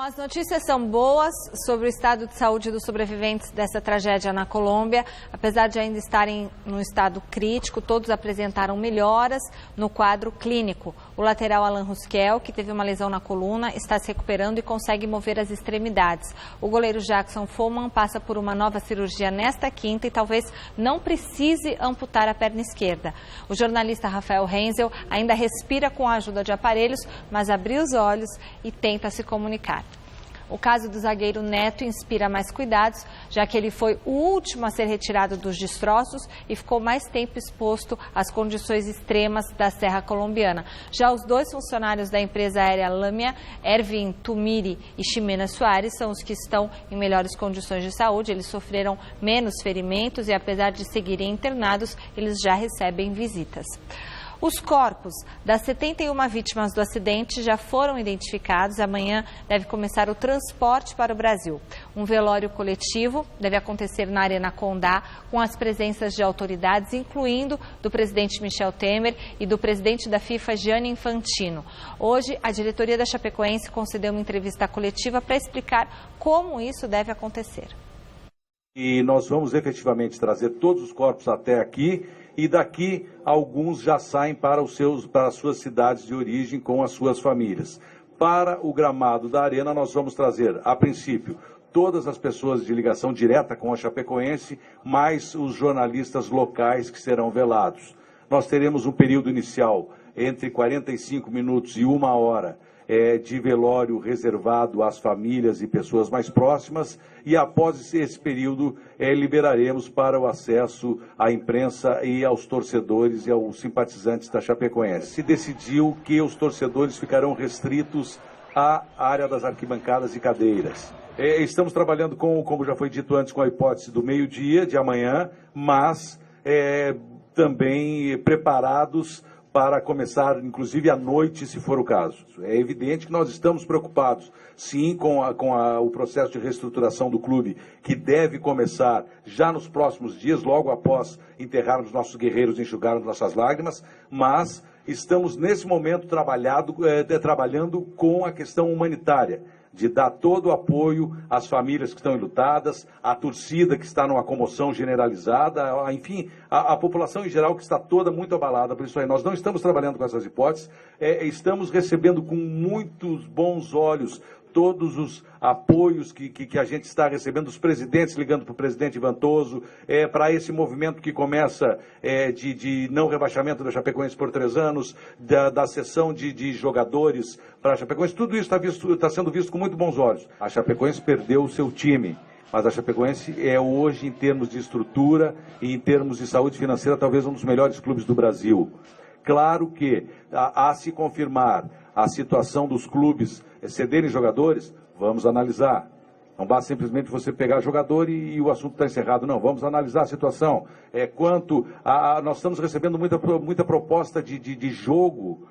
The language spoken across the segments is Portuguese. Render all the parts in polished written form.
as notícias são boas sobre o estado de saúde dos sobreviventes dessa tragédia na Colômbia. Apesar de ainda estarem no estado crítico, todos apresentaram melhoras no quadro clínico. O lateral Alan Rusquel, que teve uma lesão na coluna, está se recuperando e consegue mover as extremidades. O goleiro Jackson Foman passa por uma nova cirurgia nesta quinta e talvez não precise amputar a perna esquerda. O jornalista Rafael Renzel ainda respira com a ajuda de aparelhos, mas abriu os olhos e tenta se comunicar. O caso do zagueiro Neto inspira mais cuidados, já que ele foi o último a ser retirado dos destroços e ficou mais tempo exposto às condições extremas da Serra Colombiana. Já os dois funcionários da empresa aérea Lamia, Ervin Tumiri e Ximena Soares, são os que estão em melhores condições de saúde. Eles sofreram menos ferimentos e, apesar de seguirem internados, eles já recebem visitas. Os corpos das 71 vítimas do acidente já foram identificados. Amanhã deve começar o transporte para o Brasil. Um velório coletivo deve acontecer na Arena Condá, com as presenças de autoridades, incluindo do presidente Michel Temer e do presidente da FIFA, Gianni Infantino. Hoje, a diretoria da Chapecoense concedeu uma entrevista coletiva para explicar como isso deve acontecer. E nós vamos efetivamente trazer todos os corpos até aqui. E daqui alguns já saem para as suas cidades de origem com as suas famílias. Para o gramado da Arena nós vamos trazer, a princípio, todas as pessoas de ligação direta com a Chapecoense, mais os jornalistas locais que serão velados. Nós teremos um período inicial entre 45 minutos e 1 hora de velório reservado às famílias e pessoas mais próximas, e após esse período liberaremos para o acesso à imprensa e aos torcedores e aos simpatizantes da Chapecoense. Se decidiu que os torcedores ficarão restritos à área das arquibancadas e cadeiras. Estamos trabalhando como já foi dito antes, com a hipótese do meio-dia de amanhã, mas também preparados para começar, inclusive, à noite, se for o caso. É evidente que nós estamos preocupados, sim, com o processo de reestruturação do clube, que deve começar já nos próximos dias, logo após enterrarmos nossos guerreiros e enxugarmos nossas lágrimas, mas estamos, nesse momento, trabalhando com a questão humanitária, de dar todo o apoio às famílias que estão enlutadas, à torcida que está numa comoção generalizada, enfim, a população em geral que está toda muito abalada por isso aí. Nós não estamos trabalhando com essas hipóteses, estamos recebendo com muitos bons olhos todos os apoios que a gente está recebendo, os presidentes ligando para o presidente Vantoso, para esse movimento que começa de não rebaixamento da Chapecoense por 3 anos, da cessão de jogadores para a Chapecoense. Tudo isso está sendo visto com muito bons olhos. A Chapecoense perdeu o seu time, mas a Chapecoense é hoje, em termos de estrutura e em termos de saúde financeira, talvez um dos melhores clubes do Brasil. Claro que, a se confirmar a situação dos clubes cederem jogadores, vamos analisar. Não basta simplesmente você pegar jogador e o assunto está encerrado. Não, vamos analisar a situação. Nós estamos recebendo muita proposta de jogo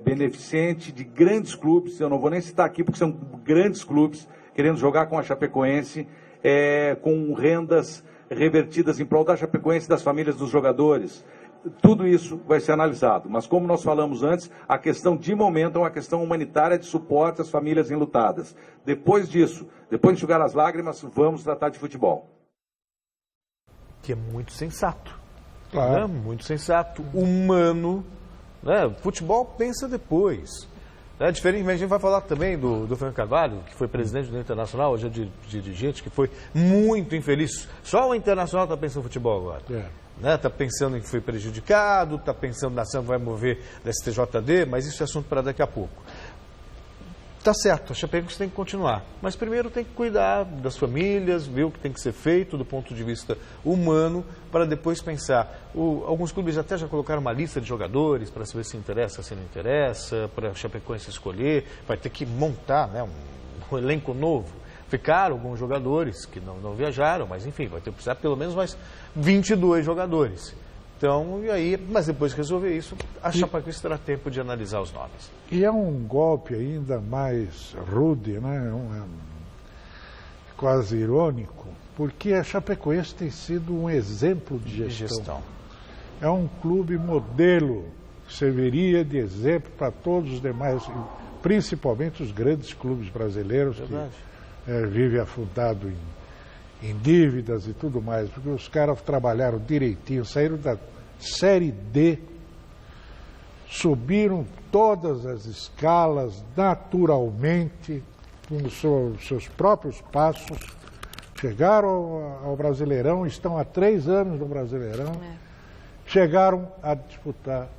beneficente de grandes clubes. Eu não vou nem citar aqui porque são grandes clubes querendo jogar com a Chapecoense, com rendas revertidas em prol da Chapecoense e das famílias dos jogadores. Tudo isso vai ser analisado, mas como nós falamos antes, a questão de momento é uma questão humanitária de suporte às famílias enlutadas. Depois disso, depois de enxugar as lágrimas, vamos tratar de futebol. Que é muito sensato. Claro. Né? Muito sensato, humano. Né? Futebol pensa depois. Diferente, a gente vai falar também do Franco Carvalho, que foi presidente do Internacional, hoje é dirigente, que foi muito infeliz. Só o Internacional está pensando em futebol agora. Está pensando em que foi prejudicado, está pensando na ação que vai mover da STJD, mas isso é assunto para daqui a pouco. Está certo, a Chapecoense tem que continuar, mas primeiro tem que cuidar das famílias, ver o que tem que ser feito do ponto de vista humano, para depois pensar. Alguns clubes até já colocaram uma lista de jogadores para saber se interessa, se não interessa, para a Chapecoense escolher, vai ter que montar um elenco novo. Ficaram alguns jogadores que não viajaram, mas enfim, vai ter que precisar pelo menos mais 22 jogadores. Então, mas depois de resolver isso, a Chapecoense terá tempo de analisar os nomes. E é um golpe ainda mais rude, né? Quase irônico, porque a Chapecoense tem sido um exemplo de gestão. É um clube modelo, que serviria de exemplo para todos os demais principalmente os grandes clubes brasileiros que vivem afundado em dívidas e tudo mais, porque os caras trabalharam direitinho, saíram da Série D, subiram todas as escalas naturalmente, com os seus próprios passos, chegaram ao Brasileirão, estão há 3 anos no Brasileirão, chegaram a disputar,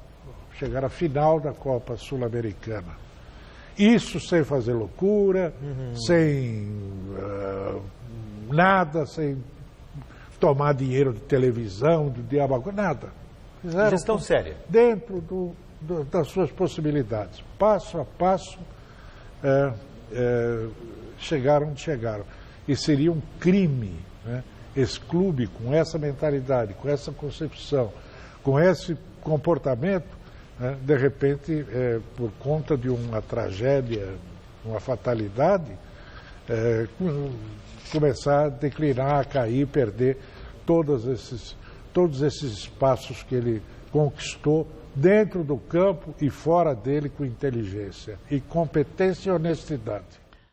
chegaram à final da Copa Sul-Americana. Isso sem fazer loucura, sem nada, sem tomar dinheiro de televisão, de diabo, nada. Fizeram gestão séria. Dentro das suas possibilidades. Passo a passo, chegaram onde chegaram. E seria um crime, né? Esse clube, com essa mentalidade, com essa concepção, com esse comportamento, né? De repente, por conta de uma tragédia, uma fatalidade, começar a declinar, a cair, perder todos esses espaços que ele conquistou dentro do campo e fora dele com inteligência e competência e honestidade.